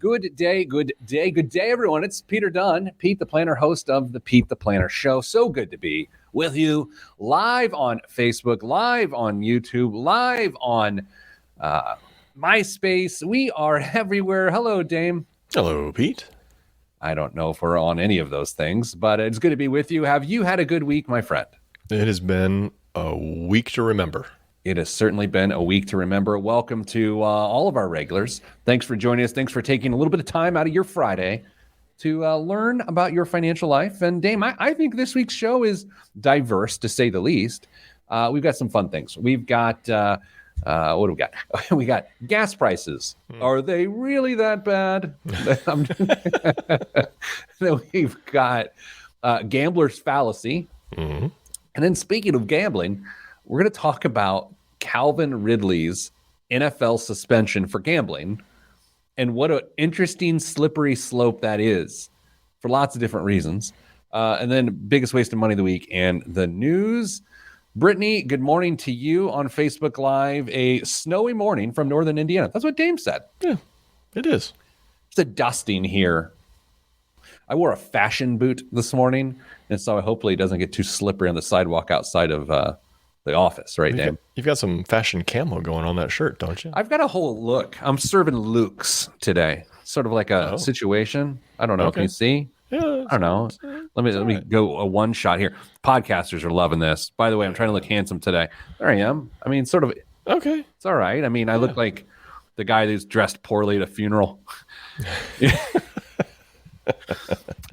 Good day, everyone. It's Peter Dunn, Pete the Planner, host of the Pete the Planner Show. So good to be with you live on Facebook, live on YouTube, live on MySpace. We are everywhere. Hello, Dame. Hello, Pete. I don't know if we're on any of those things, but it's good to be with you. Have you had a good week, my friend? It has been a week to remember. It has certainly been a week to remember. Welcome to all of our regulars. Thanks for joining us. Thanks for taking a little bit of time out of your Friday to learn about your financial life. And Dame, I think this week's show is diverse, to say the least. We've got some fun things. We've got, what do we got? We got gas prices. Are they really that bad? Then we've got gambler's fallacy. Mm-hmm. And then speaking of gambling, we're going to talk about Calvin Ridley's NFL suspension for gambling and what an interesting slippery slope that is for lots of different reasons. And then biggest waste of money of the week and the news. Brittany, good morning to you on Facebook Live. A snowy morning from northern Indiana. That's what Dame said. Yeah, it is. It's a dusting here. I wore a fashion boot this morning, and so hopefully it doesn't get too slippery on the sidewalk outside of the office, right, Dave? You've got some fashion camo going on that shirt, don't you? I've got a whole look. I'm serving looks today, sort of like a situation. I don't know. Okay. Can you see? Yeah, I don't know. Let me go a one shot here. Podcasters are loving this. By the way, I'm trying to look handsome today. There I am. I mean, sort of. Okay. It's all right. I mean, I look like the guy who's dressed poorly at a funeral.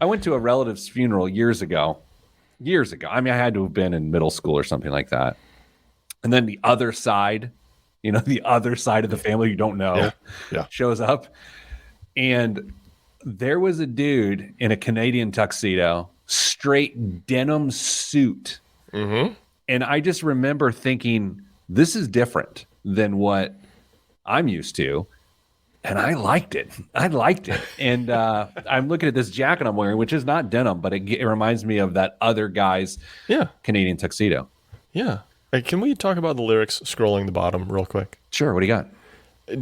I went to a relative's funeral years ago. I mean, I had to have been in middle school or something like that. And then the other side, the other side of the family you don't know shows up. And there was a dude in a Canadian tuxedo, straight denim suit. Mm-hmm. And I just remember thinking, this is different than what I'm used to. And I liked it. And I'm looking at this jacket I'm wearing, which is not denim, but it reminds me of that other guy's Canadian tuxedo. Yeah. Hey, can we talk about the lyrics scrolling the bottom real quick? Sure. What do you got?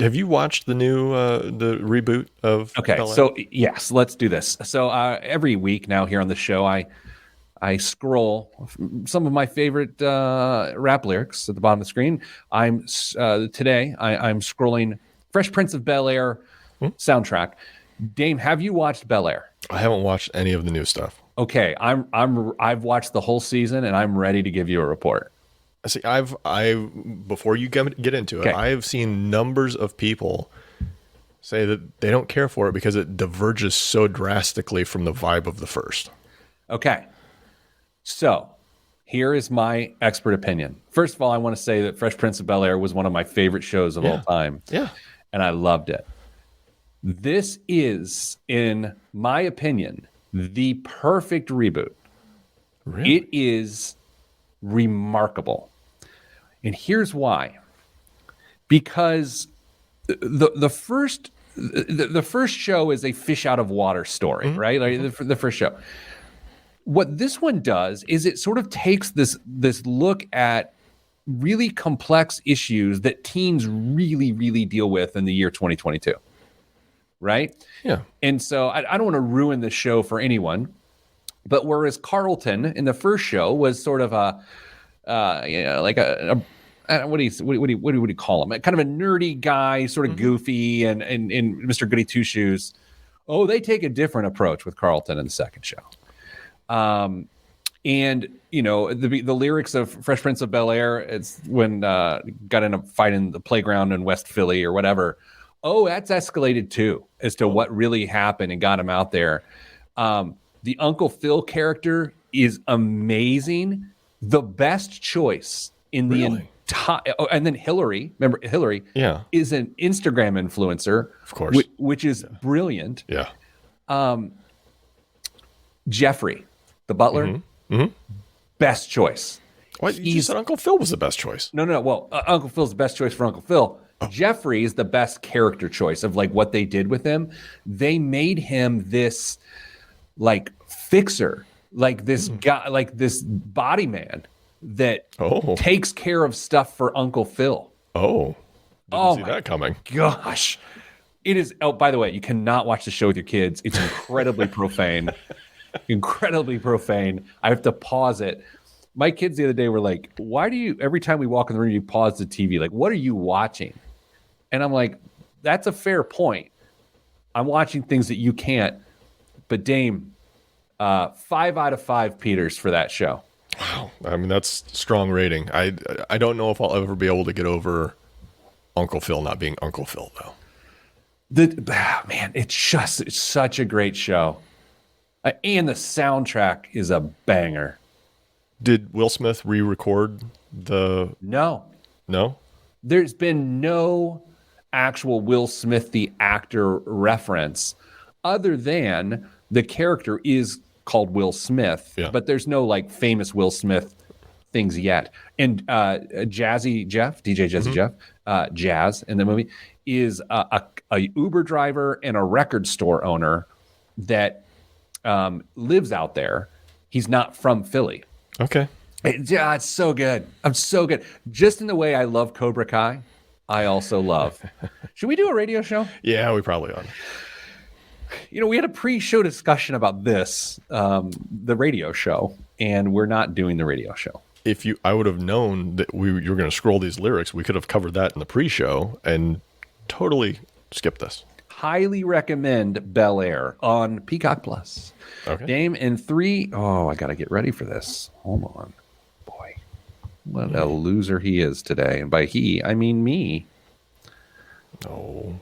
Have you watched the new the reboot of Bel Air? So yes, let's do this. So every week now here on the show, I scroll some of my favorite rap lyrics at the bottom of the screen. Today I'm scrolling Fresh Prince of Bel Air soundtrack. Dame, have you watched Bel Air? I haven't watched any of the new stuff. Okay, I've watched the whole season and I'm ready to give you a report. See, before you get into it, I have seen numbers of people say that they don't care for it because it diverges so drastically from the vibe of the first. Okay, so here is my expert opinion. First of all, I want to say that Fresh Prince of Bel Air was one of my favorite shows of all time. Yeah. And I loved it. This is, in my opinion, the perfect reboot. Really? It is remarkable. And here's why. Because the first show is a fish out of water story, right? Like the first show. What this one does is it sort of takes this look at really complex issues that teens really, really deal with in the year 2022, right? Yeah. And so I don't want to ruin the show for anyone, but whereas Carlton in the first show was sort of like what do you call him? Kind of a nerdy guy, sort of goofy, and Mr. Goody Two Shoes. Oh, they take a different approach with Carlton in the second show. And the lyrics of Fresh Prince of Bel Air, it's when got in a fight in the playground in West Philly or whatever. Oh, that's escalated too as to what really happened and got him out there. The Uncle Phil character is amazing. The best choice in the entire. And then Hillary, remember Hillary? Yeah. Is an Instagram influencer, of course, which is brilliant. Yeah. Jeffrey, the butler, best choice. What? You said Uncle Phil was the best choice. No. Well, Uncle Phil's the best choice for Uncle Phil. Jeffrey is the best character choice of like what they did with him. They made him this like fixer, like this guy, like this body man that takes care of stuff for Uncle Phil. Didn't see that coming. Gosh. It is. Oh, by the way, you cannot watch the show with your kids. It's incredibly profane. Incredibly profane. I have to pause it. My kids the other day were like, why do you, every time we walk in the room, you pause the TV? Like, what are you watching? And I'm like, that's a fair point. I'm watching things that you can't. But Dame, 5 out of 5 Peters for that show. Wow. I mean, that's strong rating. I don't know if I'll ever be able to get over Uncle Phil not being Uncle Phil, though. Man, it's such a great show. And the soundtrack is a banger. Did Will Smith re-record the... No. No? There's been no actual Will Smith, the actor, reference other than the character is called Will Smith, but there's no like famous Will Smith things yet. And Jazzy Jeff, DJ Jazzy Jeff, Jazz in the movie, is a Uber driver and a record store owner that lives out there. He's not from Philly. Okay. It's so good. I'm so good. Just in the way I love Cobra Kai, I also love. Should we do a radio show? Yeah, we probably ought. We had a pre-show discussion about this, the radio show, and we're not doing the radio show. I would have known that you were going to scroll these lyrics, we could have covered that in the pre-show and totally skipped this. Highly recommend Bel Air on Peacock Plus. Okay. Dame in 3. Oh, I got to get ready for this. Hold on. Boy, what a loser he is today. And by he, I mean me. Oh.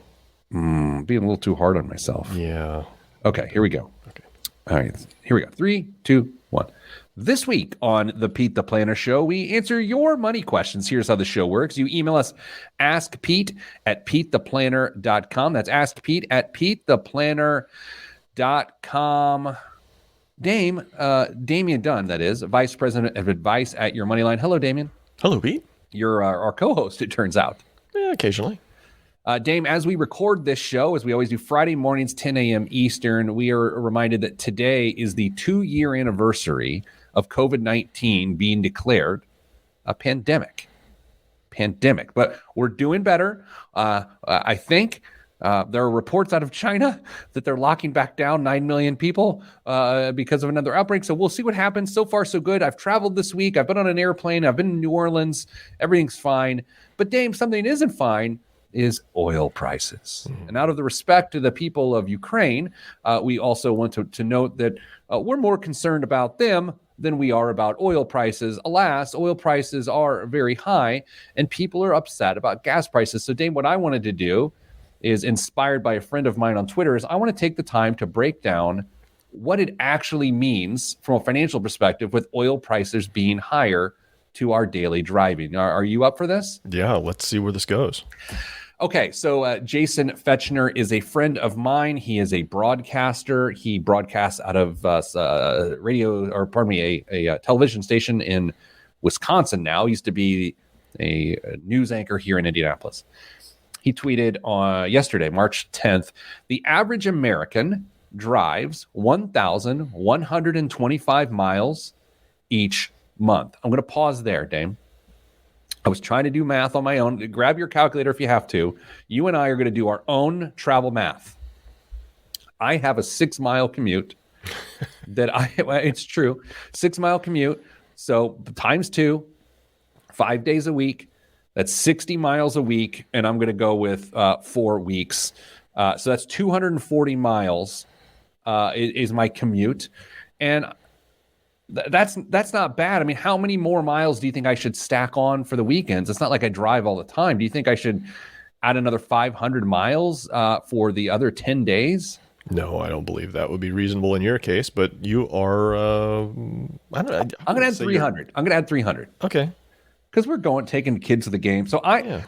Being a little too hard on myself. Yeah. Okay, here we go. Okay. All right, here we go. 3, 2, 1. This week on the Pete the Planner Show, we answer your money questions. Here's how the show works. You email us, askpete@petetheplanner.com. That's askpete@petetheplanner.com. Damian Dunn, that is, Vice President of Advice at Your Moneyline. Hello, Damian. Hello, Pete. You're our co-host, it turns out. Yeah, occasionally. Dame, as we record this show, as we always do Friday mornings, 10 a.m. Eastern, we are reminded that today is the 2-year anniversary of COVID-19 being declared a pandemic. But we're doing better. I think there are reports out of China that they're locking back down 9 million people because of another outbreak. So we'll see what happens. So far, so good. I've traveled this week. I've been on an airplane. I've been in New Orleans. Everything's fine. But Dame, something that isn't fine is oil prices. And out of the respect to the people of Ukraine, we also want to note that we're more concerned about them than we are about oil prices. Alas, oil prices are very high, and people are upset about gas prices. So, Dame, what I wanted to do is, inspired by a friend of mine on Twitter, is I want to take the time to break down what it actually means from a financial perspective with oil prices being higher to our daily driving. Are you up for this? Yeah, let's see where this goes. Okay, so Jason Fetchner is a friend of mine. He is a broadcaster. He broadcasts out of a television station in Wisconsin now. He used to be a news anchor here in Indianapolis. He tweeted on yesterday, March 10th, the average American drives 1,125 miles each month. I'm going to pause there, Dame. I was trying to do math on my own. Grab your calculator if you have to. You and I are going to do our own travel math. I have a 6-mile commute it's true, 6-mile commute. So times 2, 5 days a week. That's 60 miles a week. And I'm going to go with 4 weeks. So that's 240 miles is my commute. And that's not bad. I mean, how many more miles do you think I should stack on for the weekends? It's not like I drive all the time. Do you think I should add another 500 miles for the other 10 days? No, I don't believe that would be reasonable in your case, but you are, I'm going to add 300. I'm going to add 300. Okay. Because we're taking the kids to the game. So I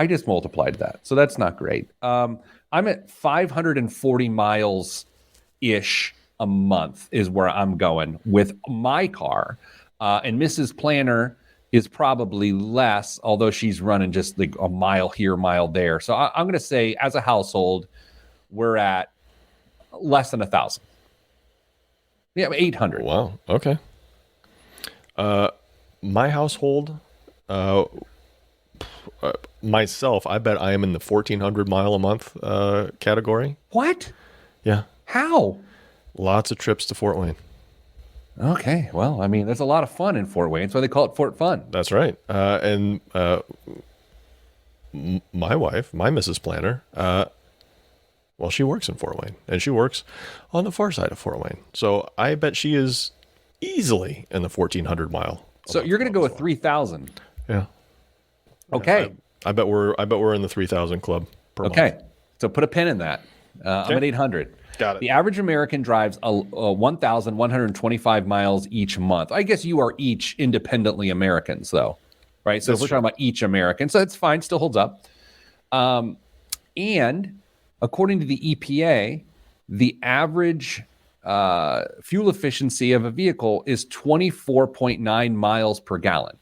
just multiplied that. So that's not great. I'm at 540 miles-ish a month is where I'm going with my car. And Mrs. Planner is probably less, although she's running just like a mile here, mile there. So I'm going to say as a household, we're at less than 1,000. Yeah, 800. Wow. Okay. My household, myself, I bet I am in the 1,400 mile a month category. What? Yeah. How? Lots of trips to Fort Wayne. Okay. Well, I mean, there's a lot of fun in Fort Wayne. That's why they call it Fort Fun. That's right. And my wife, my Mrs. Planner, well, she works in Fort Wayne, and she works on the far side of Fort Wayne. So I bet she is easily in the 1,400 mile. So you're going to go with 3,000. Yeah. Okay. I bet we're in the 3,000 club per month. Okay. So put a pin in that. I'm at 800. Got it. The average American drives 1,125 miles each month. I guess you are each independently Americans, though, right? So if we're talking about each American, so it's fine, still holds up. And according to the EPA, the average fuel efficiency of a vehicle is 24.9 miles per gallon.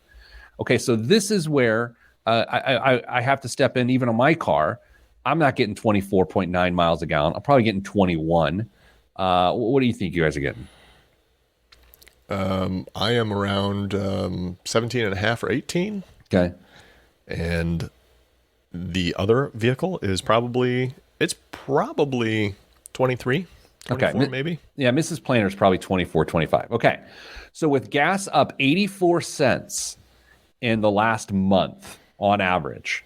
Okay, so this is where I have to step in, even on my car. I'm not getting 24.9 miles a gallon. I'm probably getting 21. What do you think you guys are getting? I am around 17 and a half or 18. Okay. And the other vehicle is probably 23, 24 okay. maybe. Yeah, Mrs. Planner is probably 24, 25. Okay. So with gas up 84 cents in the last month on average,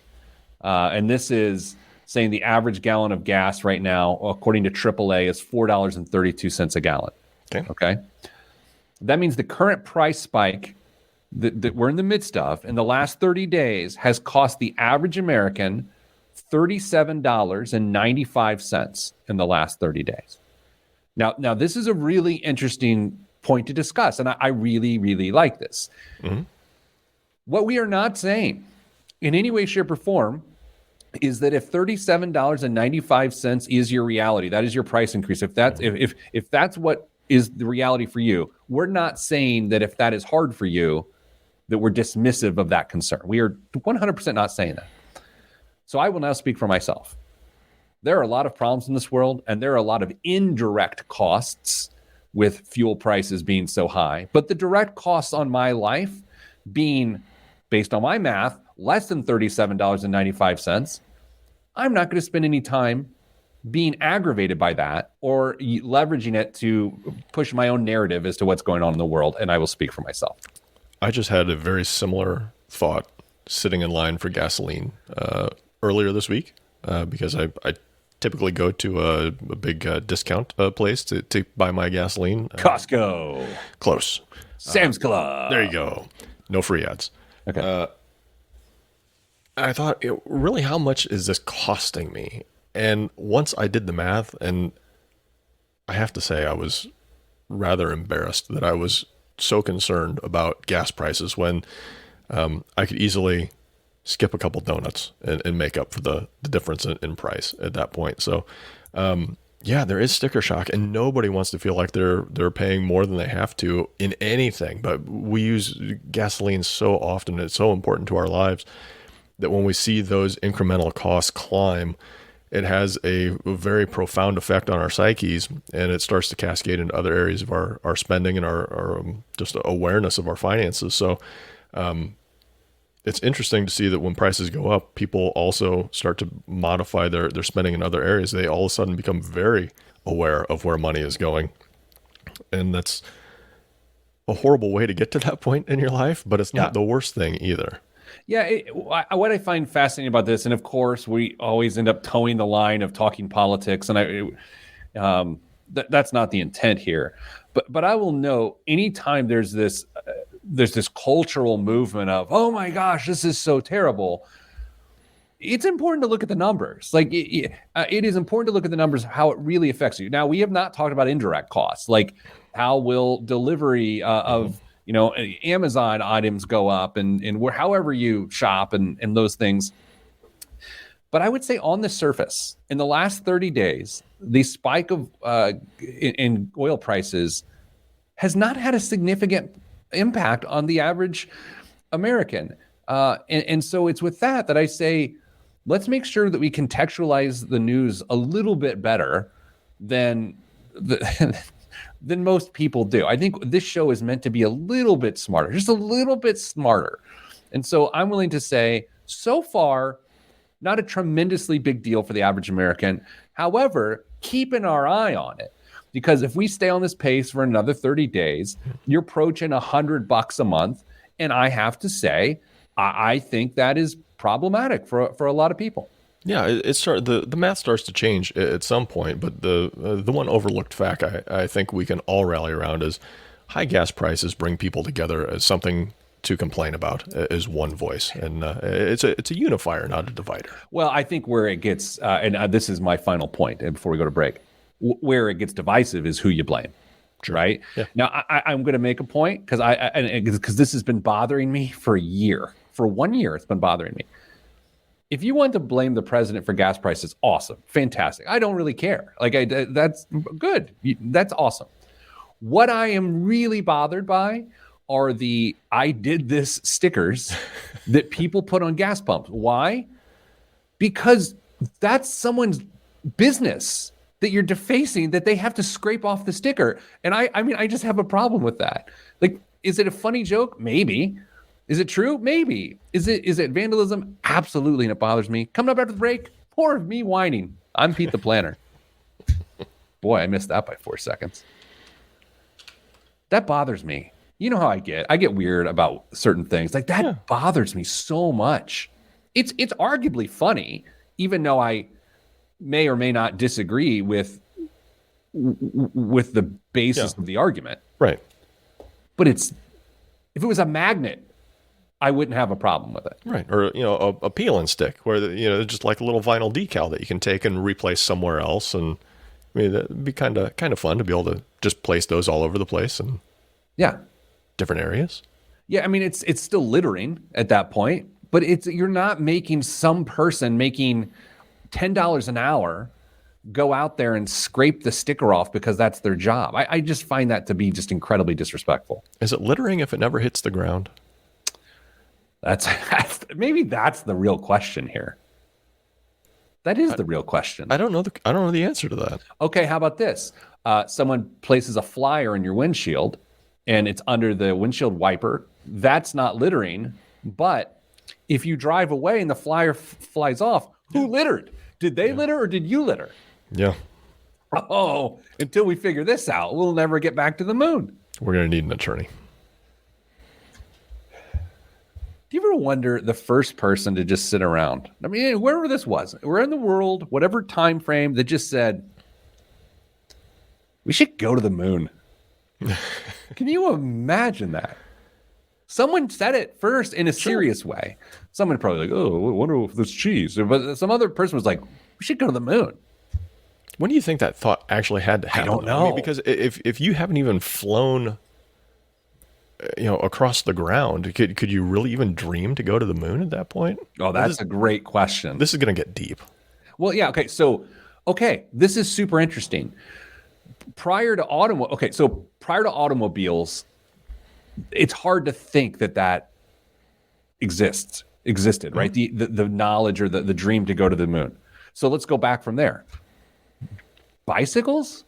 and this is saying the average gallon of gas right now, according to AAA, is $4.32 a gallon. Okay. That means the current price spike that we're in the midst of in the last 30 days has cost the average American $37.95 in the last 30 days. Now this is a really interesting point to discuss, and I really, really like this. Mm-hmm. What we are not saying in any way, shape, or form is that if $37.95 is your reality, that is your price increase. If that's if that's what is the reality for you, we're not saying that if that is hard for you, that we're dismissive of that concern. We are 100% not saying that. So I will now speak for myself. There are a lot of problems in this world, and there are a lot of indirect costs with fuel prices being so high. But the direct costs on my life being, based on my math, less than $37.95, I'm not going to spend any time being aggravated by that or leveraging it to push my own narrative as to what's going on in the world, and I will speak for myself. I just had a very similar thought sitting in line for gasoline earlier this week because I typically go to a big discount place to buy my gasoline. Costco. Close. Sam's Club. There you go. No free ads. Okay. I thought, really, how much is this costing me? And once I did the math, and I have to say I was rather embarrassed that I was so concerned about gas prices when I could easily skip a couple donuts and make up for the difference in price at that point. So, yeah, there is sticker shock, and nobody wants to feel like they're paying more than they have to in anything. But we use gasoline so often; it's so important to our lives that when we see those incremental costs climb, it has a very profound effect on our psyches, and it starts to cascade into other areas of our spending and our just awareness of our finances. So it's interesting to see that when prices go up, people also start to modify their spending in other areas. They all of a sudden become very aware of where money is going. And that's a horrible way to get to that point in your life, but it's not the worst thing either. Yeah, what I find fascinating about this, and of course, we always end up towing the line of talking politics, and that's not the intent here. But I will note, anytime there's this cultural movement of, oh my gosh, this is so terrible, it's important to look at the numbers. Like it is important to look at the numbers, how it really affects you. Now, we have not talked about indirect costs, like how will delivery of Amazon items go up and where, however you shop and those things. But I would say on the surface, in the last 30 days, the spike of in oil prices has not had a significant impact on the average American. And so it's with that I say, let's make sure that we contextualize the news a little bit better than most people do. I think this show is meant to be a little bit smarter, just a little bit smarter. And so I'm willing to say So far, not a tremendously big deal for the average American. However, keeping our eye on it, because if we stay on this pace for another 30 days, you're approaching $100 a month. And I have to say, I think that is problematic for a lot of people. Yeah, the math starts to change at some point, but the one overlooked fact I think we can all rally around is high gas prices bring people together as something to complain about, as one voice, and it's a unifier, not a divider. Well, I think where it gets, and this is my final point, and before we go to break, where it gets divisive is who you blame. Right? Yeah. Now, I'm going to make a point because this has been bothering me for a year. For 1 year, it's been bothering me. If you want to blame the president for gas prices, awesome, fantastic. I don't really care. That's good. That's awesome. What I am really bothered by are the "I did this" stickers that people put on gas pumps. Why? Because that's someone's business that you're defacing, that they have to scrape off the sticker. And I mean, I just have a problem with that. Like, is it a funny joke? Maybe. Is it true? Maybe. Is it vandalism? Absolutely. And it bothers me. Coming up after the break, more of me whining. I'm Pete the Planner. Boy, I missed that by 4 seconds. That bothers me. You know how I get. I get weird about certain things. Like that bothers me so much. It's arguably funny, even though I may or may not disagree with the basis of the argument. Right. But if it was a magnet, I wouldn't have a problem with it. Right. Or, a peel and stick where, just like a little vinyl decal that you can take and replace somewhere else. And I mean, that'd be kind of fun to be able to just place those all over the place and different areas. Yeah. I mean, it's still littering at that point, but you're not making some person making $10 an hour go out there and scrape the sticker off because that's their job. I just find that to be just incredibly disrespectful. Is it littering if it never hits the ground? Maybe that's the real question here. That is the real question. I don't know the answer to that. Okay, how about this? Someone places a flyer in your windshield and it's under the windshield wiper. That's not littering, but if you drive away and the flyer flies off, who littered? Did they litter or did you litter? Yeah. Oh, until we figure this out, we'll never get back to the moon. We're going to need an attorney. Do you ever wonder the first person to just sit around? I mean, wherever this was, we're in the world, whatever time frame, that just said, we should go to the moon. Can you imagine that? Someone said it first in a serious way. Someone probably like, oh, I wonder if there's cheese. But some other person was like, we should go to the moon. When do you think that thought actually had to happen? I don't know. Because if you haven't even flown, across the ground, could you really even dream to go to the moon at that point? Oh, that's a great question. This is going to get deep. Well, yeah. Okay. This is super interesting. Prior to automobiles, it's hard to think that existed, right? The knowledge or the dream to go to the moon. So let's go back from there. Bicycles?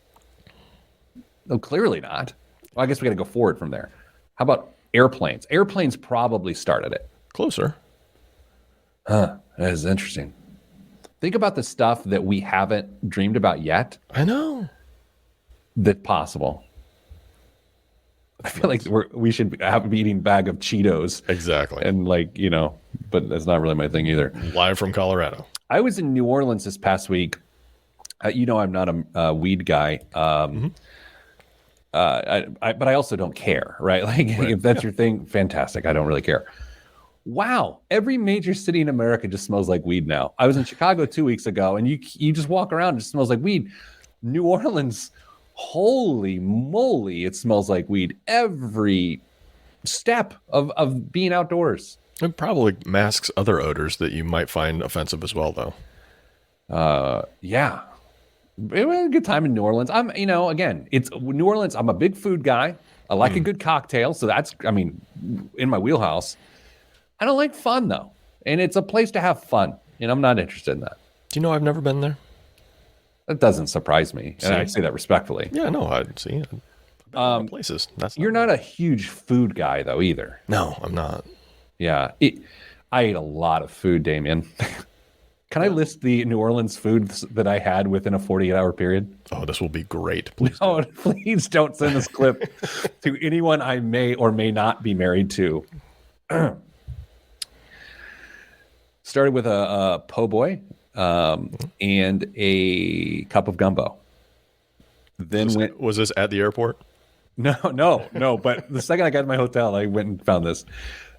No, clearly not. Well, I guess we got to go forward from there. How about airplanes? Airplanes probably started it. Closer. That is interesting. Think about the stuff that we haven't dreamed about yet. I know. That's possible. I feel like we should have a eating bag of Cheetos. Exactly. And but that's not really my thing either. Live from Colorado. I was in New Orleans this past week. I'm not a weed guy. But I also don't care, right? If that's your thing, fantastic. I don't really care. Wow. Every major city in America just smells like weed now. I was in Chicago 2 weeks ago and you just walk around and it smells like weed. New Orleans, holy moly, it smells like weed every step of being outdoors. It probably masks other odors that you might find offensive as well, though. Yeah. It was a good time in New Orleans. It's New Orleans. I'm a big food guy. I like a good cocktail. So that's, in my wheelhouse. I don't like fun, though. And it's a place to have fun. And I'm not interested in that. Do you know I've never been there? That doesn't surprise me. And I say that respectfully. Yeah, no, I'd see it. Places. You're not a huge food guy, though, either. No, I'm not. Yeah. I ate a lot of food, Damien. Can I list the New Orleans foods that I had within a 48-hour period? Oh, this will be great. Please No, do. please don't send this clip to anyone I may or may not be married to. Started with a po' boy and a cup of gumbo. Then Was this at the airport? no. But the second I got to my hotel, I went and found this.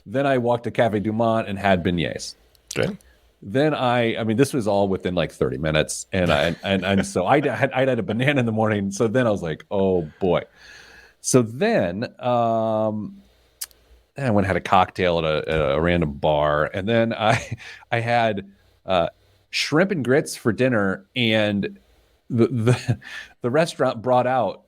Then I walked to Cafe Du Monde and had beignets. Okay. Then I mean, this was all within like 30 minutes, and so I'd had a banana in the morning. So then I was like, oh boy. So then I went and had a cocktail at a random bar, and then I had shrimp and grits for dinner, and the restaurant brought out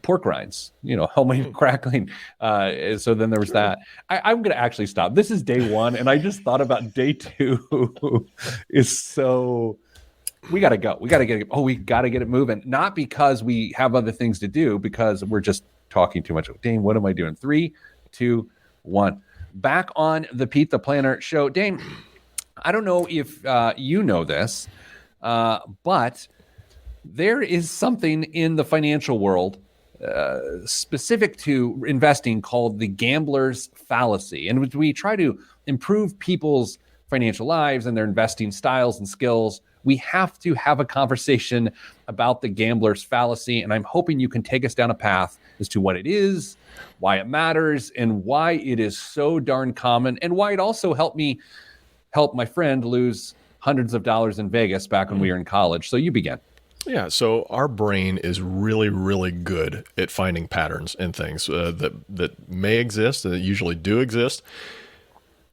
pork rinds, homemade crackling. So then there was that. I'm going to actually stop. This is day one, and I just thought about day two is so. We got to go. We got to get it. Oh, we got to get it moving. Not because we have other things to do, because we're just talking too much. Dane, what am I doing? 3, 2, 1. Back on the Pete the Planner show. Dane, I don't know if you know this, but there is something in the financial world specific to investing called the gambler's fallacy. And we try to improve people's financial lives and their investing styles and skills. We have to have a conversation about the gambler's fallacy. And I'm hoping you can take us down a path as to what it is, why it matters, and why it is so darn common, and why it also helped me help my friend lose hundreds of dollars in Vegas back when we were in college. So you begin. Yeah, so our brain is really, really good at finding patterns and things that may exist, that usually do exist,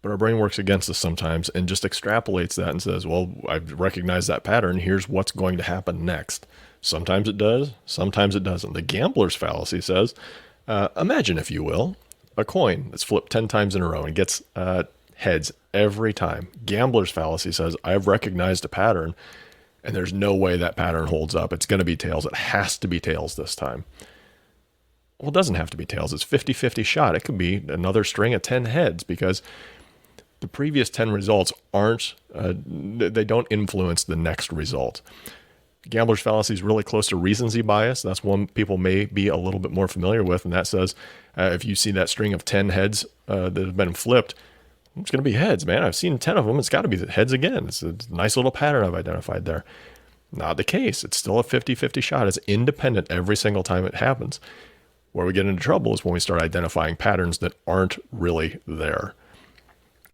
but our brain works against us sometimes and just extrapolates that and says, well, I've recognized that pattern. Here's what's going to happen next. Sometimes it does, sometimes it doesn't. The gambler's fallacy says, imagine, if you will, a coin that's flipped 10 times in a row and gets heads every time. Gambler's fallacy says, I've recognized a pattern, and there's no way that pattern holds up. It's going to be tails. It has to be tails this time. Well, it doesn't have to be tails. It's 50-50 shot. It could be another string of 10 heads, because the previous 10 results they don't influence the next result. Gambler's fallacy is really close to recency bias. That's one people may be a little bit more familiar with, and that says if you see that string of 10 heads that have been flipped, it's going to be heads, man. I've seen 10 of them. It's got to be heads again. It's a nice little pattern I've identified there. Not the case. It's still a 50-50 shot. It's independent every single time it happens. Where we get into trouble is when we start identifying patterns that aren't really there,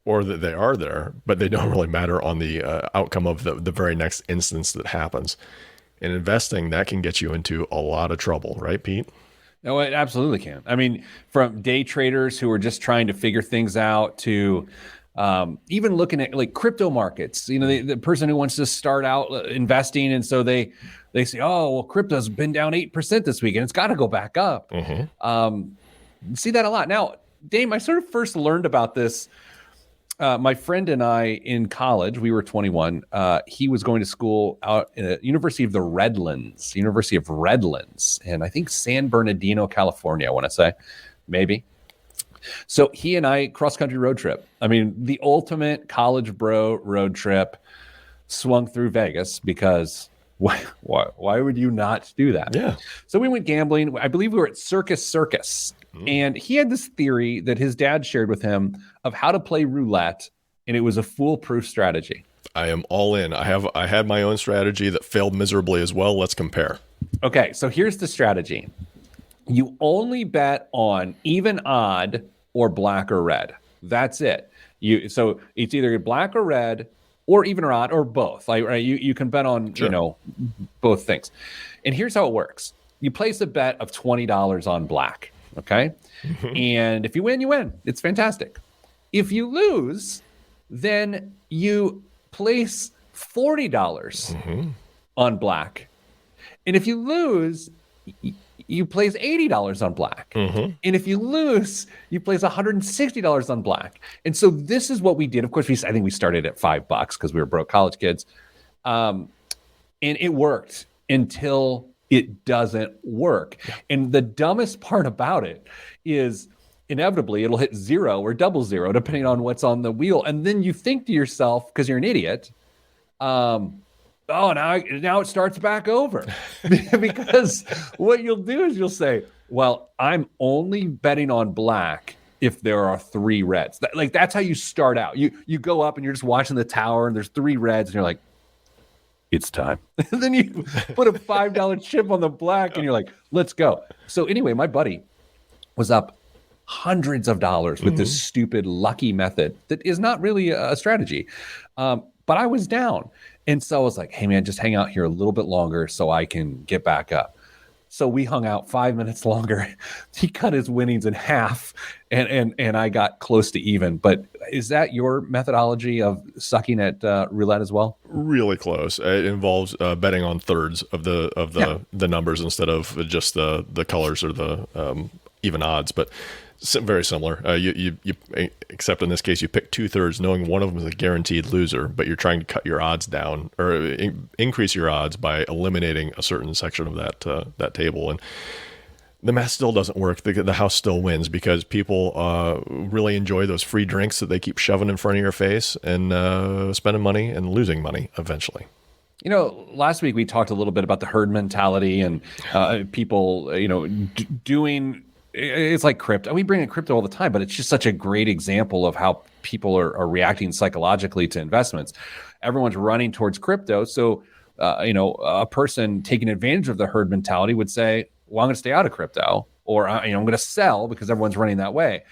or that they are there, but they don't really matter on the outcome of the very next instance that happens. In investing, that can get you into a lot of trouble, right, Pete? No, it absolutely can. I mean, from day traders who are just trying to figure things out to even looking at like crypto markets, the person who wants to start out investing. And so they say, oh, well, crypto's been down 8% this week and it's got to go back up. Mm-hmm. See that a lot. Now, Dame, I sort of first learned about this. My friend and I in college, we were 21. He was going to school out at University of Redlands, and I think San Bernardino, California, I want to say, maybe. So he and I cross-country road trip. I mean, the ultimate college bro road trip, swung through Vegas, because why would you not do that? Yeah. So we went gambling. I believe we were at Circus. And he had this theory that his dad shared with him of how to play roulette, and it was a foolproof strategy. I am all in. I had my own strategy that failed miserably as well. Let's compare. Okay, so here's the strategy. You only bet on even, odd, or black or red. That's it. So it's either black or red, or even or odd, or both. Like, right, you can bet on both things. And here's how it works. You place a bet of $20 on black. Okay. Mm-hmm. And if you win, you win. It's fantastic. If you lose, then you place $40 on black. And if you lose, you place $80 on black. Mm-hmm. And if you lose, you place $160 on black. And so this is what we did. Of course, I think we started at $5 because we were broke college kids. And it worked until it doesn't work. Yeah. And the dumbest part about it is inevitably it'll hit 0 or double 0 depending on what's on the wheel. And then you think to yourself, because you're an idiot, oh, now it starts back over. Because what you'll do is you'll say, well, I'm only betting on black if there are 3 reds. That's how you start out. You go up and you're just watching the tower and there's 3 reds and you're like, it's time. And then you put a $5 chip on the black and you're like, let's go. So anyway, my buddy was up hundreds of dollars with this stupid lucky method that is not really a strategy. But I was down. And so I was like, hey man, just hang out here a little bit longer so I can get back up. So we hung out 5 minutes longer. He cut his winnings in half and I got close to even. But is that your methodology of sucking at roulette as well? Really close. It involves betting on thirds of the numbers instead of just the colors or the even odds, but very similar. You except in this case, you pick 2/3, knowing one of them is a guaranteed loser, but you're trying to cut your odds down or increase your odds by eliminating a certain section of that table. And the math still doesn't work. The house still wins because people really enjoy those free drinks that they keep shoving in front of your face and spending money and losing money eventually. Last week we talked a little bit about the herd mentality and people, doing. It's like crypto. We bring in crypto all the time, but it's just such a great example of how people are reacting psychologically to investments. Everyone's running towards crypto. So, a person taking advantage of the herd mentality would say, well, I'm going to stay out of crypto, or I'm going to sell because everyone's running that way.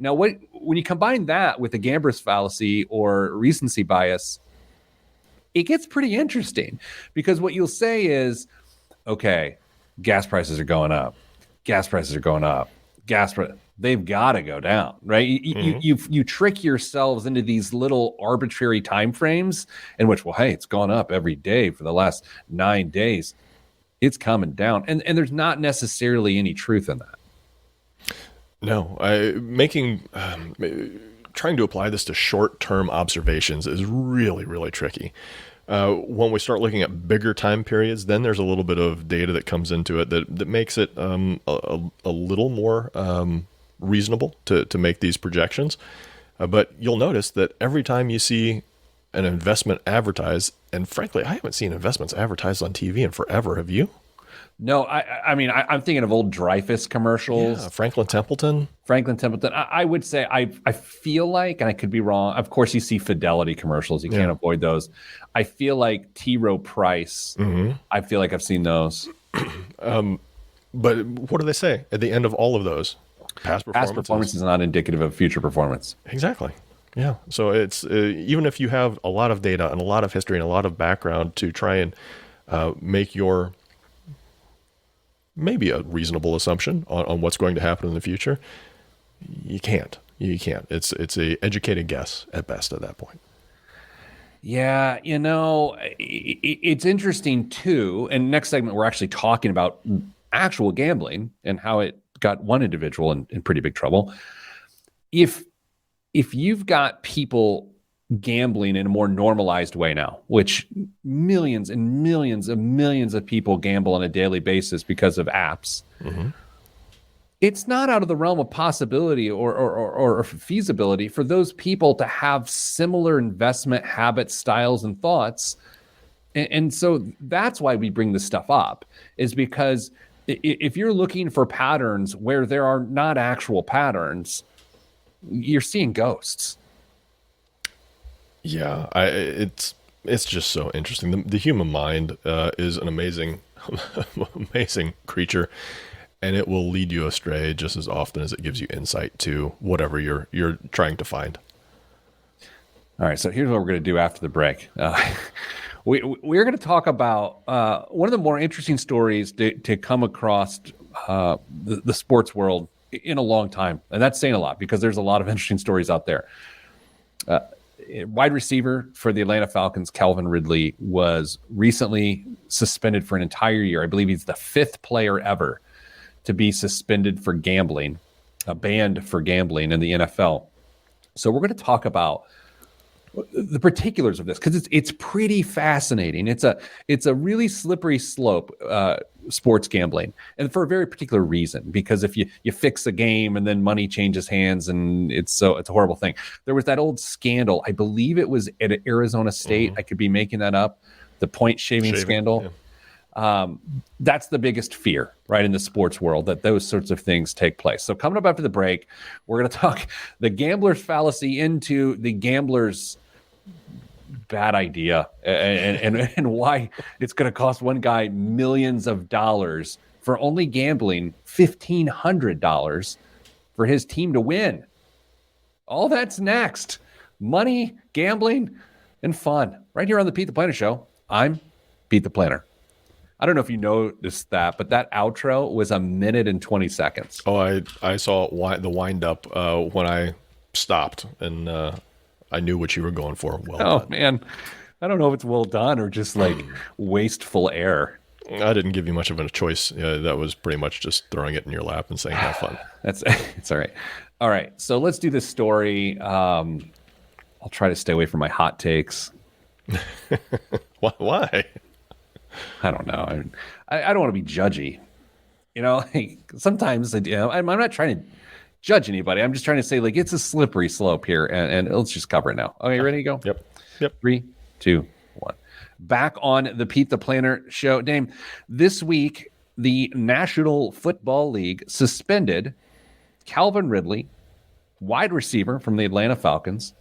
Now, when you combine that with the gambler's fallacy or recency bias, it gets pretty interesting because what you'll say is, okay, gas prices are going up. Gas prices are going up. They've got to go down, right? You trick yourselves into these little arbitrary time frames in which, well, hey, it's gone up every day for the last 9 days. It's coming down, and there's not necessarily any truth in that. No, trying to apply this to short-term observations is really, really tricky. When we start looking at bigger time periods, then there's a little bit of data that comes into it that makes it a little more reasonable to make these projections. But you'll notice that every time you see an investment advertised, and frankly, I haven't seen investments advertised on TV in forever. Have you? No, I'm thinking of old Dreyfus commercials. Yeah, Franklin Templeton. I would say I feel like, and I could be wrong. Of course, you see Fidelity commercials. You can't avoid those. I feel like T. Rowe Price. I feel like I've seen those. But what do they say at the end of all of those? Past performance is not indicative of future performance. Exactly. Yeah. So it's even if you have a lot of data and a lot of history and a lot of background to try and make your maybe a reasonable assumption on what's going to happen in the future, you can't. It's a educated guess at best at that point. Yeah, it's interesting too. And next segment, we're actually talking about actual gambling and how it got one individual in pretty big trouble. If you've got people gambling in a more normalized way now, which millions and millions and millions of people gamble on a daily basis because of apps, it's not out of the realm of possibility or feasibility for those people to have similar investment habits, styles, and thoughts. And so that's why we bring this stuff up, is because if you're looking for patterns where there are not actual patterns, you're seeing ghosts. Yeah, it's just so interesting. The human mind is an amazing creature, and it will lead you astray just as often as it gives you insight to whatever you're trying to find. All right, so here's what we're going to do after the break. We're going to talk about one of the more interesting stories to come across the sports world in a long time, and that's saying a lot because there's a lot of interesting stories out there. Wide receiver for the Atlanta Falcons, Calvin Ridley, was recently suspended for an entire year. I believe he's the 5th player ever to be suspended for gambling, banned for gambling in the NFL. So we're going to talk about the particulars of this because it's pretty fascinating. It's a really slippery slope. sports gambling, and for a very particular reason. Because if you fix a game and then money changes hands, and it's a horrible thing. There was that old scandal. I believe it was at Arizona State. I could be making that up. The point shaving scandal. Yeah. That's the biggest fear, right, in the sports world, that those sorts of things take place. So coming up after the break, we're going to talk the gambler's fallacy into the gambler's bad idea, and why it's going to cost one guy millions of dollars for only gambling $1,500 for his team to win. All that's next. Money, gambling, and fun. Right here on the Pete the Planner Show. I'm Pete the Planner. I don't know if you noticed that, but that outro was 1 minute and 20 seconds. Oh, I saw the wind up when I stopped, and I knew what you were going for. Well done. Man, I don't know if it's well done or just like wasteful air. I didn't give you much of a choice. That was pretty much just throwing it in your lap and saying have fun. It's all right. All right, so let's do this story. I'll try to stay away from my hot takes. Why? I don't know. I don't want to be judgy. Like sometimes I'm not trying to judge anybody. I'm just trying to say, like, it's a slippery slope here, and let's just cover it now. Okay, ready to go? Yep. 3, 2, 1. Back on the Pete the Planner Show. Dame, this week, the National Football League suspended Calvin Ridley, wide receiver from the Atlanta Falcons,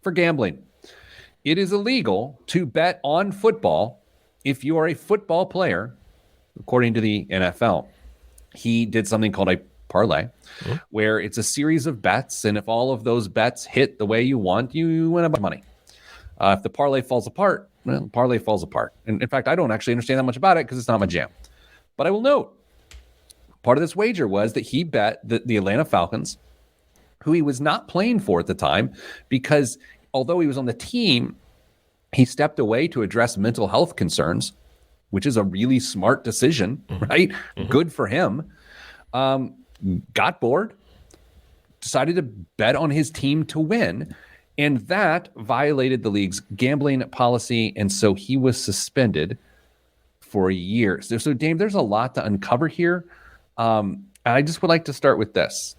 for gambling. It is illegal to bet on football if you are a football player, according to the NFL. He did something called a parlay, where it's a series of bets, and if all of those bets hit the way you want, you win a bunch of money. If the parlay falls apart, well, the parlay falls apart. And in fact, I don't actually understand that much about it because it's not my jam. But I will note, part of this wager was that he bet that the Atlanta Falcons, who he was not playing for at the time, because although he was on the team, he stepped away to address mental health concerns, which is a really smart decision, right? Good for him. Got bored, decided to bet on his team to win, and that violated the league's gambling policy, and so he was suspended for a year. So Dame, there's a lot to uncover here. I just would like to start with this.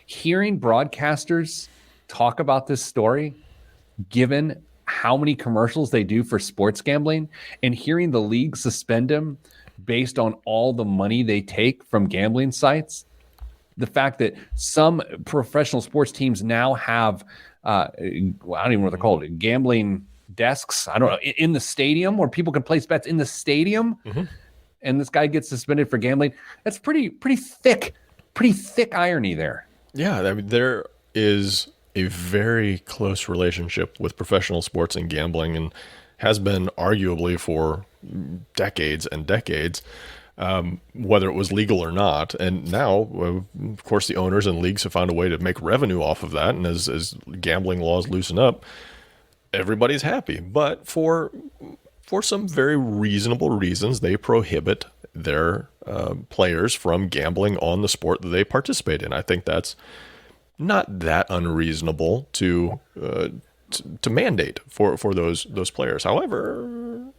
Hearing broadcasters talk about this story, given how many commercials they do for sports gambling, and hearing the league suspend him based on all the money they take from gambling sites, the fact that some professional sports teams now have, I don't even know what they're called, gambling desks, I don't know, in the stadium where people can place bets in the stadium, and this guy gets suspended for gambling. That's pretty thick irony there. Yeah, I mean, there is a very close relationship with professional sports and gambling, and has been arguably for decades and decades, whether it was legal or not. And now, of course, the owners and leagues have found a way to make revenue off of that. And as gambling laws loosen up, everybody's happy. But for some very reasonable reasons, they prohibit their players from gambling on the sport that they participate in. I think that's not that unreasonable to mandate for those players. However,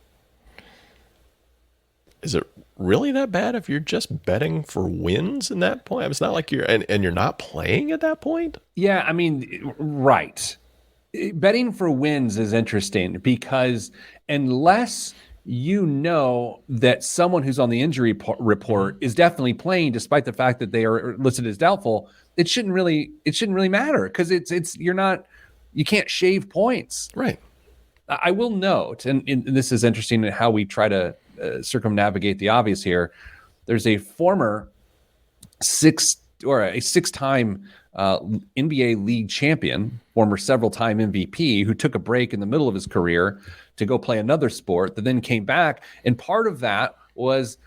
is it really that bad if you're just betting for wins in that point? It's not like you're not playing at that point. Yeah, I mean, right. Betting for wins is interesting because unless you know that someone who's on the injury report is definitely playing, despite the fact that they are listed as doubtful, it shouldn't really matter because you can't shave points. Right. I will note, and this is interesting in how we try to circumnavigate the obvious here. There's a former six-time NBA league champion, former several-time MVP, who took a break in the middle of his career to go play another sport, that then came back. And part of that was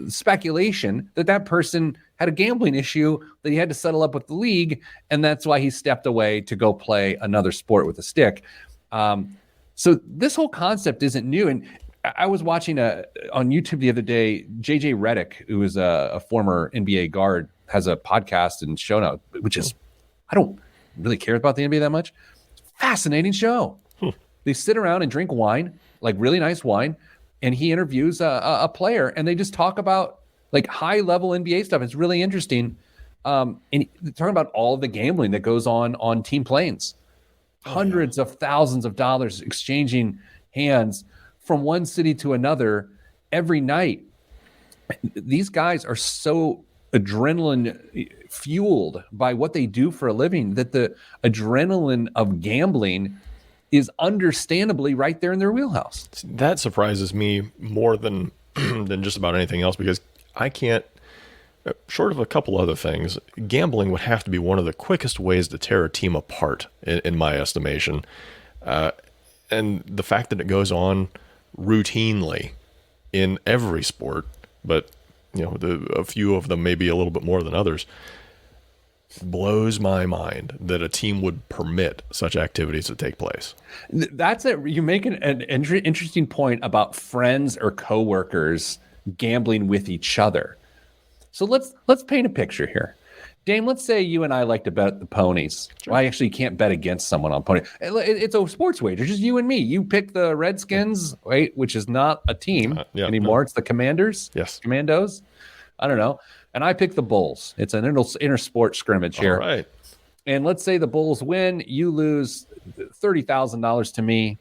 speculation that person had a gambling issue that he had to settle up with the league, and that's why he stepped away to go play another sport with a stick. So this whole concept isn't new. And I was watching on YouTube the other day, JJ Redick, who is a former NBA guard, has a podcast and show now, which is, I don't really care about the NBA that much. Fascinating show. They sit around and drink wine, like really nice wine, and he interviews a player, and they just talk about like high level NBA stuff. It's really interesting. And talking about all of the gambling that goes on team planes, hundreds of thousands of dollars exchanging hands from one city to another every night. These guys are so adrenaline fueled by what they do for a living that the adrenaline of gambling is understandably right there in their wheelhouse. That surprises me more than than just about anything else, because I can't, short of a couple other things, gambling would have to be one of the quickest ways to tear a team apart, in my estimation. And the fact that it goes on routinely in every sport, but a few of them maybe a little bit more than others, blows my mind that a team would permit such activities to take place. That's it. You make an interesting point about friends or coworkers gambling with each other. So let's paint a picture here. Dame, let's say you and I like to bet the ponies. Sure. Well, I actually can't bet against someone on pony. It's a sports wager, just you and me. You pick the Redskins, right, which is not a team anymore. No. It's the Commanders. Yes. Commandos. I don't know. And I pick the Bulls. It's an inter sport scrimmage here. All right. And let's say the Bulls win. You lose $30,000 to me.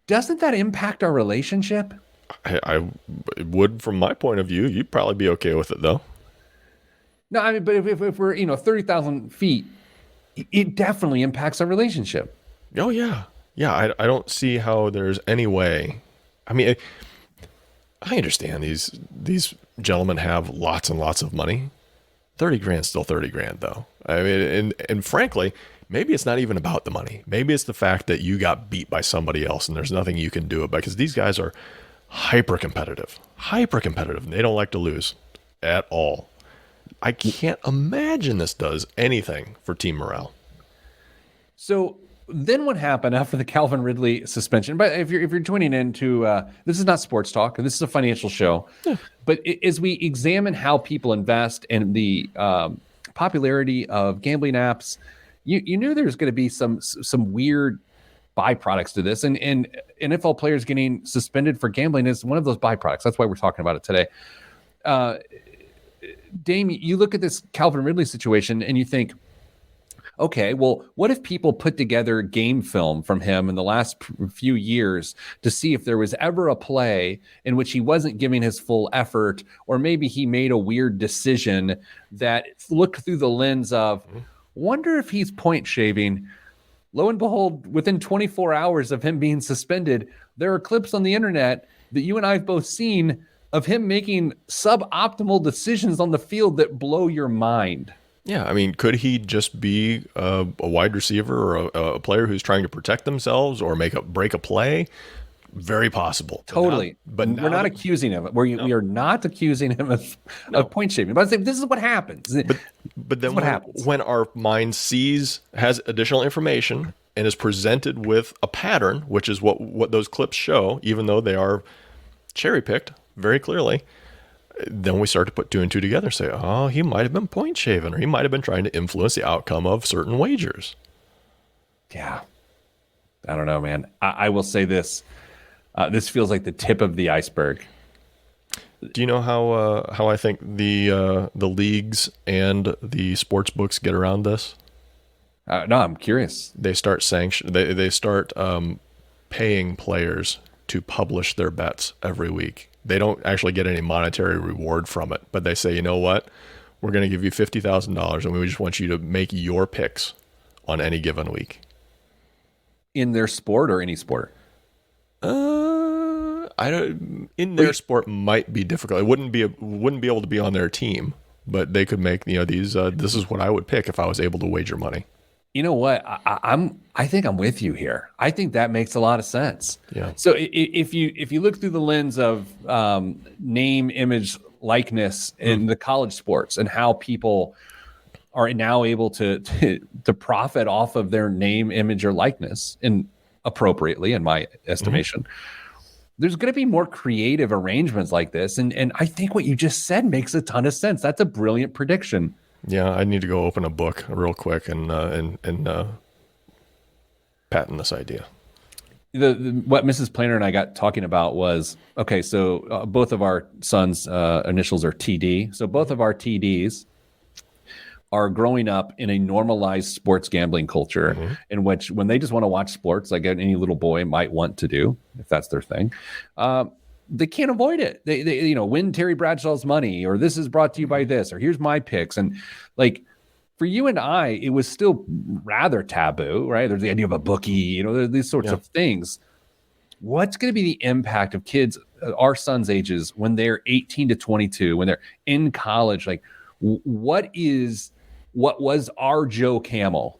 Doesn't that impact our relationship? I would, from my point of view. You'd probably be okay with it, though. No, I mean, but if we're 30,000 feet, it definitely impacts our relationship. Oh yeah, yeah. I don't see how there's any way. I mean, I understand these gentlemen have lots and lots of money. 30 grand's still 30 grand, though. I mean, and frankly, maybe it's not even about the money. Maybe it's the fact that you got beat by somebody else, and there's nothing you can do about it, because these guys are hyper competitive. They don't like to lose at all. I can't imagine this does anything for team morale. So then what happened after the Calvin Ridley suspension? But if you're tuning into, this is not sports talk, this is a financial show. Yeah. But as we examine how people invest and the popularity of gambling apps, you knew there's going to be some weird byproducts to this. And NFL players getting suspended for gambling is one of those byproducts. That's why we're talking about it today. Dame, you look at this Calvin Ridley situation and you think, okay, well, what if people put together game film from him in the last few years to see if there was ever a play in which he wasn't giving his full effort, or maybe he made a weird decision that looked through the lens of, wonder if he's point shaving. Lo and behold, within 24 hours of him being suspended, there are clips on the internet that you and I have both seen of him making suboptimal decisions on the field that blow your mind. Yeah, I mean, could he just be a wide receiver or a player who's trying to protect themselves or break a play? Very possible. Totally. But we're not accusing him. We are not accusing him of point shaving. But I say this is what happens. But then what happens when our mind has additional information and is presented with a pattern, which is what those clips show, even though they are cherry picked very clearly. Then we start to put two and two together and say, oh, he might have been point shaving, or he might have been trying to influence the outcome of certain wagers. Yeah. I don't know, man. I will say this. This feels like the tip of the iceberg. Do you know how I think the leagues and the sports books get around this? No, I'm curious. They start They start paying players to publish their bets every week. They don't actually get any monetary reward from it, but they say, you know what? We're going to give you $50,000, and we just want you to make your picks on any given week. In their sport or any sport? I don't. In their sport might be difficult. It wouldn't be able to be on their team, but they could make these. This is what I would pick if I was able to wager money. You know what? I think I'm with you here. I think that makes a lot of sense. Yeah. So if you look through the lens of name, image, likeness in the college sports and how people are now able to profit off of their name, image, or likeness, and appropriately, in my estimation, there's going to be more creative arrangements like this. And I think what you just said makes a ton of sense. That's a brilliant prediction. Yeah, I need to go open a book real quick and patent this idea. what Mrs. Planner and I got talking about was, okay, so both of our sons' initials are TD. So both of our TDs are growing up in a normalized sports gambling culture in which when they just want to watch sports, like any little boy might want to do, if that's their thing, they can't avoid it. They win Terry Bradshaw's money, or this is brought to you by this, or here's my picks. And like for you and I, it was still rather taboo, right? There's the idea of a bookie, there's these sorts of things. What's going to be the impact of kids, our sons' ages, when they're 18 to 22, when they're in college? Like, what was our Joe Camel?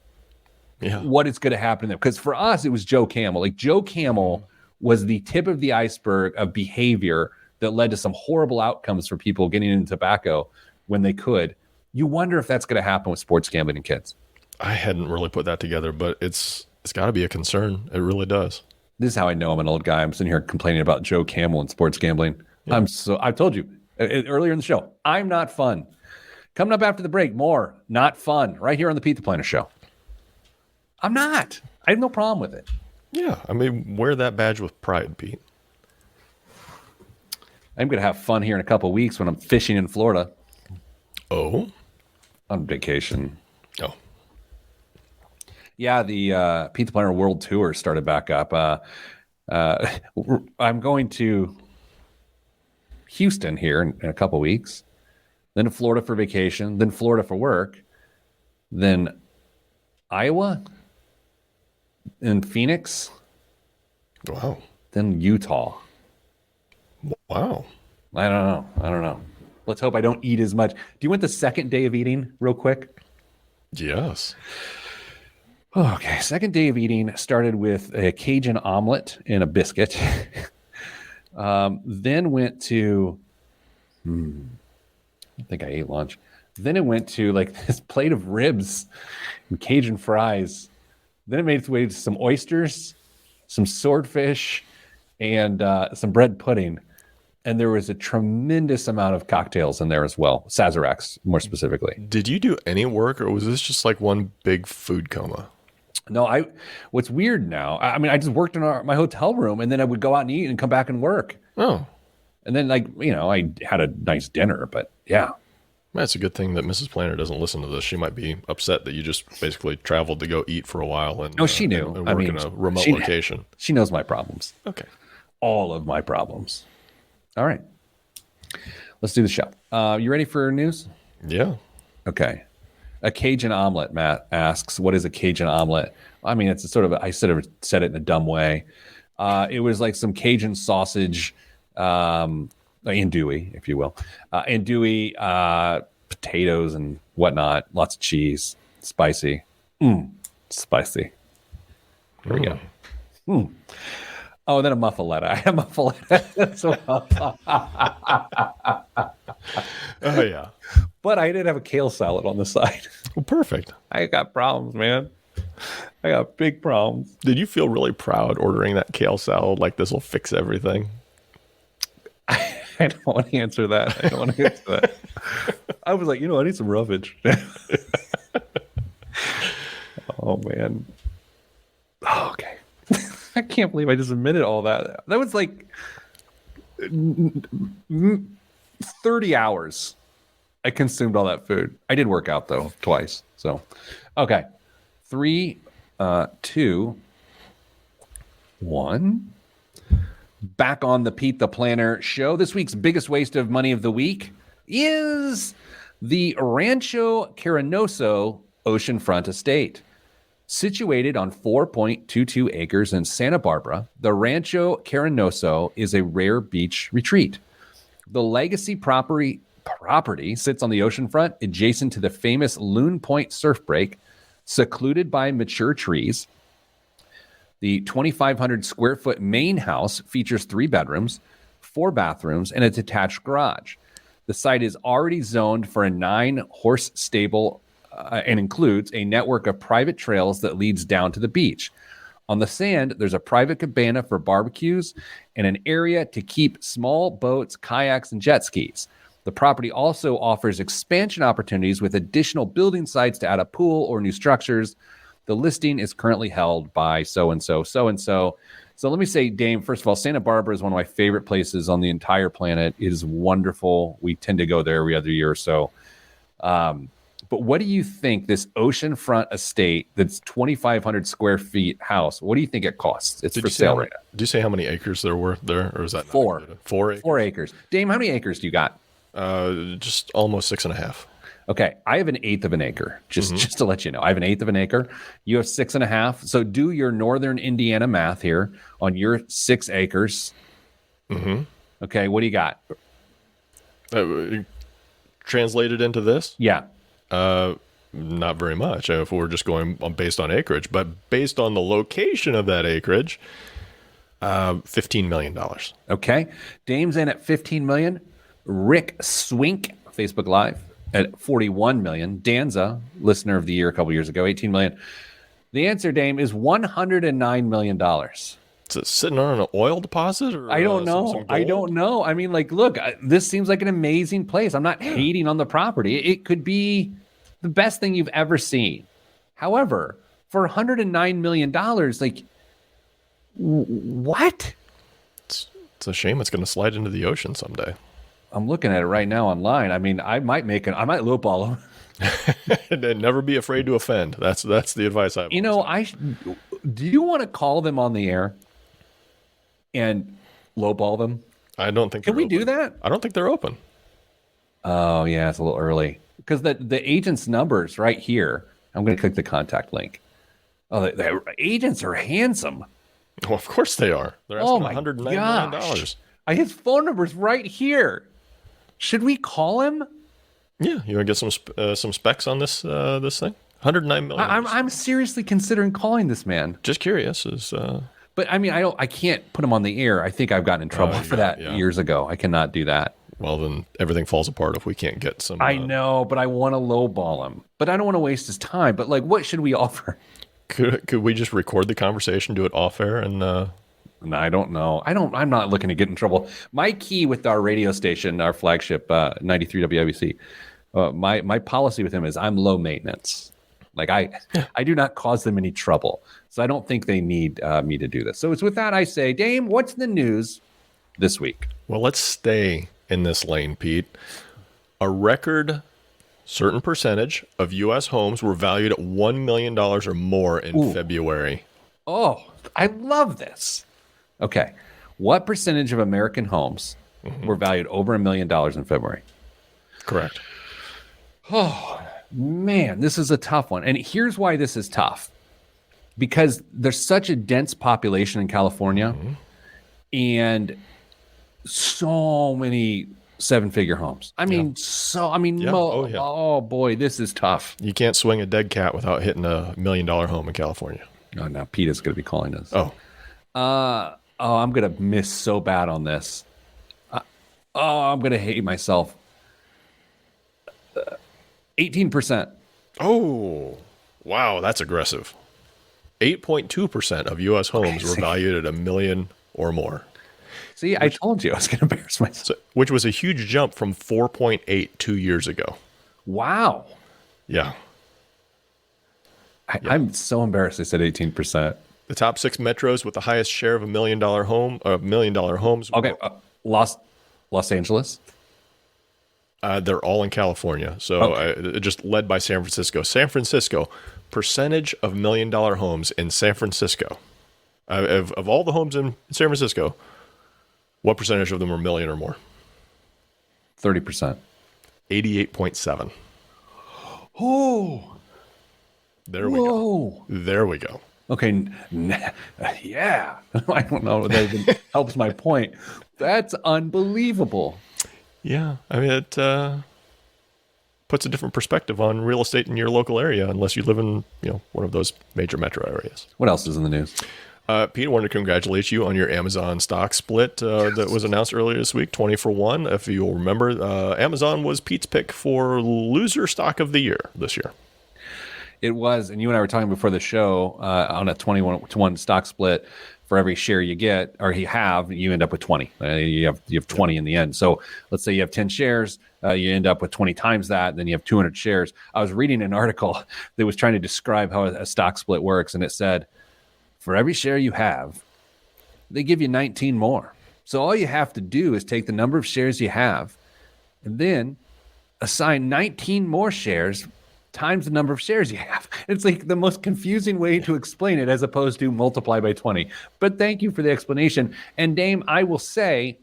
Yeah. What is going to happen to them? Because for us, it was Joe Camel. Like Joe Camel was the tip of the iceberg of behavior that led to some horrible outcomes for people getting into tobacco when they could. You wonder if that's going to happen with sports gambling and kids. I hadn't really put that together, but it's got to be a concern. It really does. This is how I know I'm an old guy. I'm sitting here complaining about Joe Camel and sports gambling. Yeah. I've told you earlier in the show, I'm not fun. Coming up after the break, more not fun right here on the Pete the Planner Show. I'm not. I have no problem with it. Yeah, I mean, wear that badge with pride, Pete. I'm going to have fun here in a couple of weeks when I'm fishing in Florida. Oh? On vacation. Oh. Yeah, the Pete the Planner World Tour started back up. I'm going to Houston here in a couple of weeks. Then to Florida for vacation, then Florida for work, then Iowa, then Phoenix, wow, then Utah. Wow. I don't know. Let's hope I don't eat as much. Do you want the second day of eating real quick? Yes. Okay, second day of eating started with a Cajun omelet and a biscuit. Then went to... I think I ate lunch. Then it went to like this plate of ribs and Cajun fries. Then it made its way to some oysters, some swordfish, and some bread pudding. And there was a tremendous amount of cocktails in there as well. Sazeracs, more specifically. Did you do any work, or was this just like one big food coma? No, what's weird now, I mean, I just worked in my hotel room, and then I would go out and eat and come back and work. Oh. And then, I had a nice dinner, but yeah. That's a good thing that Mrs. Planner doesn't listen to this. She might be upset that you just basically traveled to go eat for a while and she knew. And work in a remote location. She knows my problems. Okay. All of my problems. All right. Let's do the show. You ready for news? Yeah. Okay. A Cajun omelet, Matt asks, what is a Cajun omelet? I mean, it's I sort of said it in a dumb way. It was like some Cajun sausage, andouille, if you will. Andouille, potatoes and whatnot, lots of cheese, spicy. Spicy. Here we go. Oh, and then a muffaletta. I had a muffaletta as well. Oh, yeah. But I did have a kale salad on the side. Well, perfect. I got problems, man. I got big problems. Did you feel really proud ordering that kale salad? Like this will fix everything? I don't want to answer that. I was like, I need some roughage. Oh, man. Oh, okay. I can't believe I just admitted all that. That was like 30 hours. I consumed all that food. I did work out, though, twice. So, okay. 3, 2, 1. Back on the Pete the Planner Show. This week's biggest waste of money of the week is the Rancho Caranoso oceanfront estate. Situated on 4.22 acres in Santa Barbara, the Rancho Caranoso is a rare beach retreat. The legacy property sits on the oceanfront adjacent to the famous Loon Point surf break, secluded by mature trees. The 2,500 square foot main house features 3 bedrooms, 4 bathrooms, and a detached garage. The site is already zoned for a 9-horse stable and includes a network of private trails that leads down to the beach. On the sand, there's a private cabana for barbecues and an area to keep small boats, kayaks, and jet skis. The property also offers expansion opportunities with additional building sites to add a pool or new structures. The listing is currently held by so-and-so, so-and-so. So let me say, Dame, first of all, Santa Barbara is one of my favorite places on the entire planet. It is wonderful. We tend to go there every other year or so. But what do you think this oceanfront estate that's 2,500 square feet house, what do you think it costs? It's for sale right now. Did you say how many acres there were there? Or is that Four. Not 4 acres? 4 acres. Dame, how many acres do you got? Just almost 6.5. Okay, I have an eighth of an acre. Just to let you know, I have an eighth of an acre. You have 6.5. So do your northern Indiana math here on your 6 acres. Okay, what do you got? Translated into this? Yeah. Not very much if we're just going based on acreage, but based on the location of that acreage, $15 million. Okay, Dame's in at 15 million. Rick Swink, Facebook Live, at 41 million. Danza, listener of the year a couple years ago, 18 million. The answer, Dame, is $109 million. Is it sitting on an oil deposit? Or, I don't know. some I gold? don't know. I mean, like, look, this seems like an amazing place. I'm not hating on the property. It could be the best thing you've ever seen. However, for $109 million, like, what? It's a shame it's going to slide into the ocean someday. I'm looking at it right now online. I mean, I might lowball them. And never be afraid to offend. That's the advice I've. You know, do you want to call them on the air and lowball them? I don't think. Can we do that? I don't think they're open. Oh yeah, it's a little early because the agent's number's right here. I'm going to click the contact link. Oh, the agents are handsome. Well, of course they are. They're asking $109 million. His phone number's right here. Should we call him? Yeah, you want to get some specs on this this thing? $109 million. I'm seriously considering calling this man. Just curious. But I mean, I can't put him on the air. I think I've gotten in trouble for that years ago. I cannot do that. Well, then everything falls apart if we can't get some. I know, but I want to lowball him. But I don't want to waste his time. But like, what should we offer? Could we just record the conversation, do it off air, and? No, I don't know. I'm not looking to get in trouble. My key with our radio station, our flagship 93 WIBC, my policy with him is I'm low maintenance. Like I do not cause them any trouble. So I don't think they need me to do this. So it's with that I say, Dame, what's the news this week? Well, let's stay in this lane, Pete. A record certain percentage of U.S. homes were valued at $1 million or more in February. Oh, I love this. Okay. What percentage of American homes were valued over $1 million in February? Correct. Oh, man, this is a tough one. And here's why this is tough. Because there's such a dense population in California and so many 7-figure homes. Oh boy, this is tough. You can't swing a dead cat without hitting $1 million home in California. Oh, now Pete is going to be calling us. I'm going to miss so bad on this. I'm going to hate myself. 18%. Oh, wow, that's aggressive. 8.2% of U.S. homes were valued at $1 million or more. See, I told you I was going to embarrass myself. Which was a huge jump from 4.8 2 years ago. Wow. Yeah. I'm so embarrassed I said 18%. The top 6 metros with the highest share of $1 million homes. Okay, Los Angeles. They're all in California. So just led by San Francisco. San Francisco, percentage of $1 million homes in San Francisco. Of all the homes in San Francisco, what percentage of them are $1 million or more? 30%. 88.7. Oh. There we go. There we go. Okay. Yeah. I don't know. That even helps my point. That's unbelievable. Yeah. I mean, it puts a different perspective on real estate in your local area, unless you live in, one of those major metro areas. What else is in the news? Pete, I wanted to congratulate you on your Amazon stock split that was announced earlier this week, 20 for 1. If you'll remember, Amazon was Pete's pick for loser stock of the year this year. It was, and you and I were talking before the show on a 21-to-1 stock split. For every share you get or you end up with 20. You have 20 in the end. So let's say you have 10 shares, you end up with 20 times that, then you have 200 shares. I was reading an article that was trying to describe how a stock split works, and it said, for every share you have, they give you 19 more. So all you have to do is take the number of shares you have and then assign 19 more shares times the number of shares you have. It's like the most confusing way to explain it as opposed to multiply by 20. But thank you for the explanation. And Dame, I will say,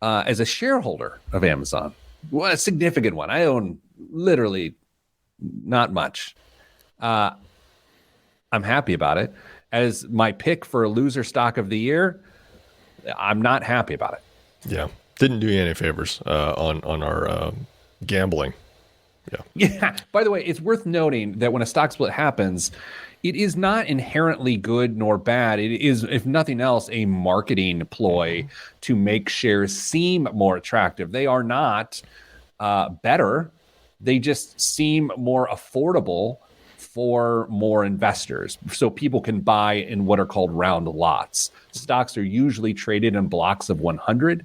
as a shareholder of Amazon, well, a significant one, I own literally not much. I'm happy about it. As my pick for a loser stock of the year, I'm not happy about it. Yeah. Didn't do you any favors on our gambling. Yeah. By the way, it's worth noting that when a stock split happens, it is not inherently good nor bad. It is, if nothing else, a marketing ploy to make shares seem more attractive. They are not better. They just seem more affordable for more investors. So people can buy in what are called round lots. Stocks are usually traded in blocks of 100.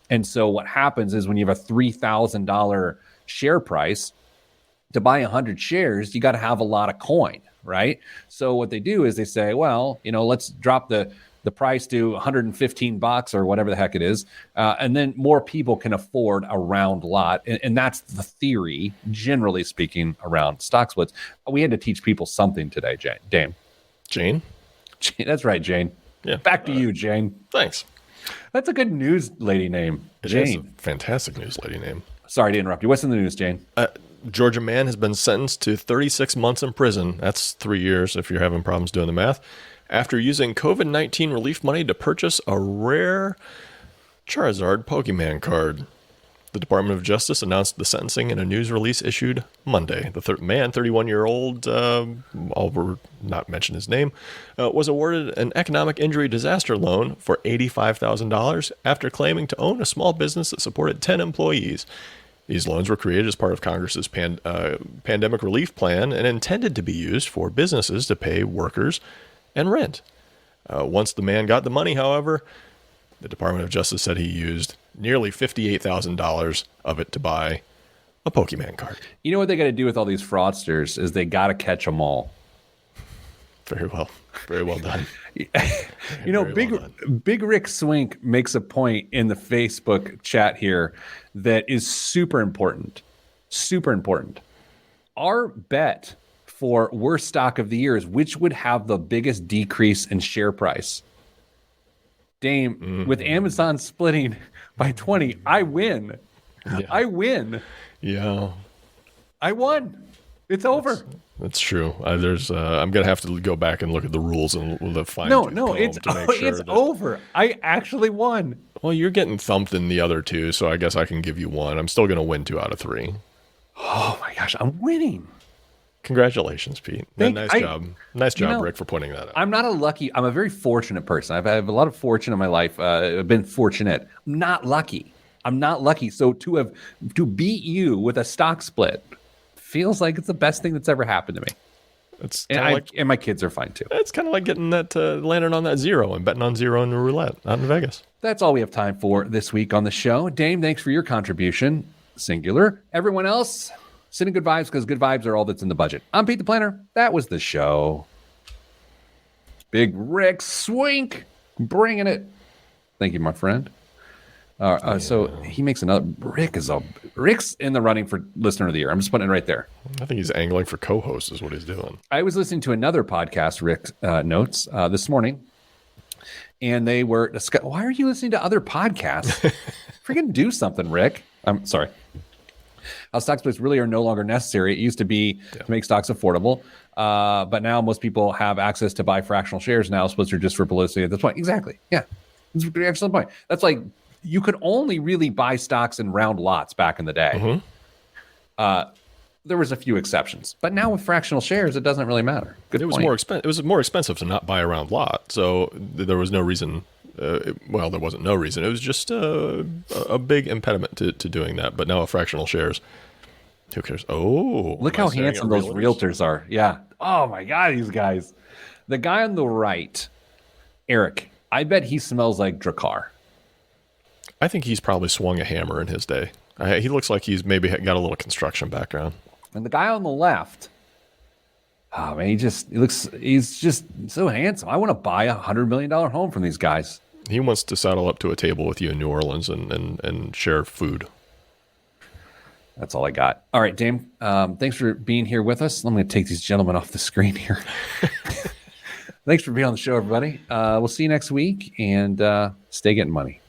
And so what happens is when you have a $3,000 share price, to buy 100 shares, you got to have a lot of coin, right? So what they do is they say, well, let's drop the price to $115 or whatever the heck it is, and then more people can afford a round lot. And that's the theory, generally speaking, around stock splits. We had to teach people something today, Jane. Jane? That's right, Jane. Yeah. Back to you, Jane. Thanks. That's a good news lady name, Jane. It is a fantastic news lady name. Sorry to interrupt you. What's in the news, Jane? Georgia man has been sentenced to 36 months in prison. That's 3 years if you're having problems doing the math. After using COVID-19 relief money to purchase a rare Charizard Pokemon card. The Department of Justice announced the sentencing in a news release issued Monday. The man, 31-year-old, I'll not mention his name, was awarded an economic injury disaster loan for $85,000 after claiming to own a small business that supported 10 employees. These loans were created as part of Congress's pandemic relief plan and intended to be used for businesses to pay workers and rent. Once the man got the money, however, the Department of Justice said he used nearly $58,000 of it to buy a Pokemon card. You know what they got to do with all these fraudsters is they got to catch them all. Very well. Very well done. Big Rick Swink makes a point in the Facebook chat here that is super important. Super important. Our bet for worst stock of the year is which would have the biggest decrease in share price. Dame, with Amazon splitting by 20, I win. Yeah. I win. Yeah. I won. It's over. That's true. I'm going to have to go back and look at the rules and the fine. No, it's over. I actually won. Well, you're getting thumped in the other two, so I guess I can give you one. I'm still going to win 2 out of 3. Oh my gosh, I'm winning. Congratulations, Pete. Nice job. Nice job, Rick, for pointing that out. I'm a very fortunate person. I have a lot of fortune in my life. I've been fortunate. I'm not lucky. So to beat you with a stock split feels like it's the best thing that's ever happened to me. And my kids are fine too. It's kind of like getting that landing on that zero and betting on zero in the roulette out in Vegas. That's all we have time for this week on the show. Dame, thanks for your contribution. Singular. Everyone else, sending good vibes because good vibes are all that's in the budget. I'm Pete the Planner. That was the show. Big Rick Swink bringing it. Thank you, my friend. So he makes another. Rick's in the running for listener of the year. I'm just putting it right there. I think he's angling for co-host is what he's doing. I was listening to another podcast, Rick notes, this morning, and they were why are you listening to other podcasts? Freaking do something, Rick. I'm sorry. How stock splits really are no longer necessary. It used to be to make stocks affordable, but now most people have access to buy fractional shares. Now splits are just for publicity at this point. Exactly. Yeah, that's an excellent point. That's like you could only really buy stocks in round lots back in the day. Mm-hmm. There was a few exceptions, but now with fractional shares, it doesn't really matter. Good point. It was more expensive to not buy a round lot, so there was no reason. There wasn't no reason. It was just a big impediment to doing that. But now with fractional shares, who cares? Oh, look how handsome those realtors are. Yeah. Oh my God, these guys. The guy on the right, Eric, I bet he smells like Drakkar. I think he's probably swung a hammer in his day. He looks like he's maybe got a little construction background. And the guy on the left, Oh man, he's just so handsome. I want to buy $100 million home from these guys. He wants to saddle up to a table with you in New Orleans and share food. That's all I got. All right, Dame. Thanks for being here with us. I'm going to take these gentlemen off the screen here. Thanks for being on the show, everybody. We'll see you next week, and stay getting money.